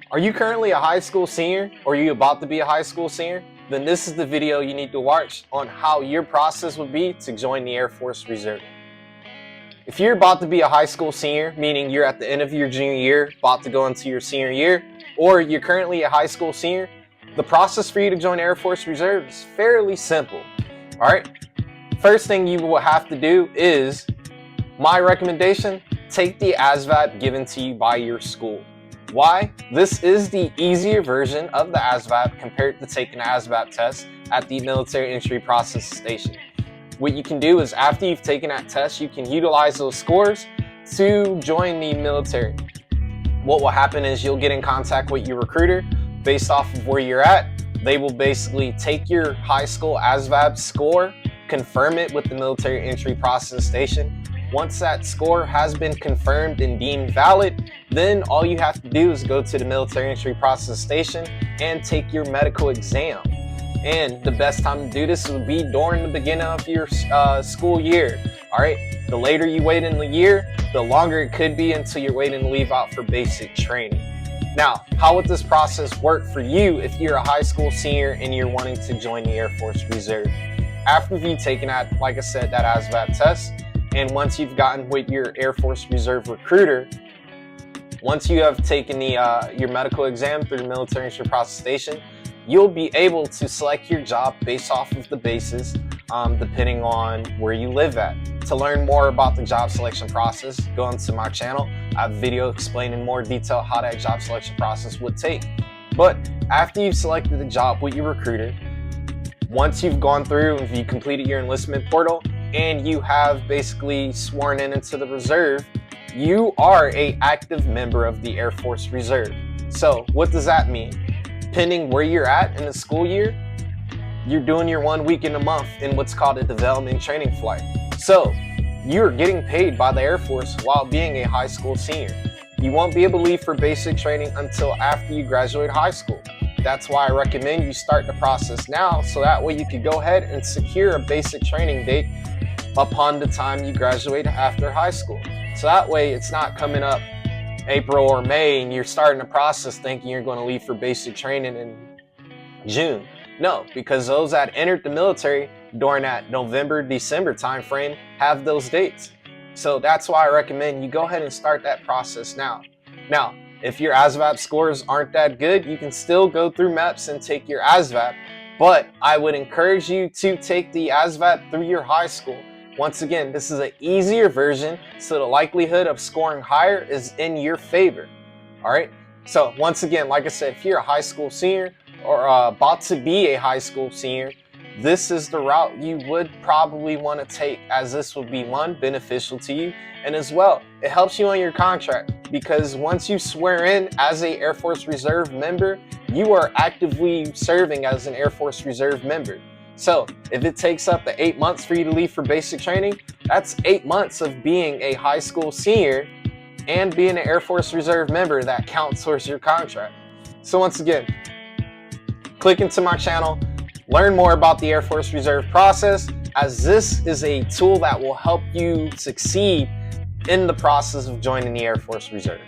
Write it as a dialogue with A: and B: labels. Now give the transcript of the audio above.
A: Are you currently a high school senior, or are you about to be a high school senior? Then this is the video you need to watch on how your process would be to join the Air Force Reserve. If you're about to be a high school senior, meaning you're at the end of your junior year, about to go into your senior year, or you're currently a high school senior, the process for you to join Air Force Reserve is fairly simple. All right. First thing you will have to do is, my recommendation, take the ASVAB given to you by your school. Why? This is the easier version of the ASVAB compared to taking an ASVAB test at the military entry process station. What you can do is, after you've taken that test, you can utilize those scores to join the military. What will happen is you'll get in contact with your recruiter based off of where you're at. They will basically take your high school ASVAB score, confirm it with the military entry process station. Once that score has been confirmed and deemed valid, then all you have to do is go to the military entry process station and take your medical exam. And the best time to do this would be during the beginning of your school year. All right, the later you wait in the year, the longer it could be until you're waiting to leave out for basic training. Now, how would this process work for you if you're a high school senior and you're wanting to join the Air Force Reserve? After you've taken that, like I said, that ASVAB test, and once you've gotten with your Air Force Reserve recruiter, once you have taken your medical exam through the military entry process station, you'll be able to select your job based off of the basis, depending on where you live at. To learn more about the job selection process, go into my channel. I have a video explaining in more detail how that job selection process would take. But after you've selected the job with your recruiter, once you've gone through and you completed your enlistment portal and you have basically sworn into the reserve, you are an active member of the Air Force Reserve. So what does that mean? Depending where you're at in the school year, you're doing your 1 week in a month in what's called a development training flight. So you're getting paid by the Air Force while being a high school senior. You won't be able to leave for basic training until after you graduate high school. That's why I recommend you start the process now, so that way you can go ahead and secure a basic training date upon the time you graduate after high school. So that way it's not coming up April or May and you're starting the process thinking you're going to leave for basic training in June. No, because those that entered the military during that November, December timeframe have those dates. So that's why I recommend you go ahead and start that process now. Now, if your ASVAB scores aren't that good, you can still go through MEPS and take your ASVAB, but I would encourage you to take the ASVAB through your high school. Once again, this is an easier version, so the likelihood of scoring higher is in your favor. All right. So once again, like I said, if you're a high school senior or about to be a high school senior, this is the route you would probably want to take, as this would be, one, beneficial to you, and as well, it helps you on your contract, because once you swear in as a Air Force Reserve member, you are actively serving as an Air Force Reserve member. So if it takes up to 8 months for you to leave for basic training, that's 8 months of being a high school senior and being an Air Force Reserve member that counts towards your contract. So once again, click into my channel, learn more about the Air Force Reserve process, as this is a tool that will help you succeed in the process of joining the Air Force Reserve.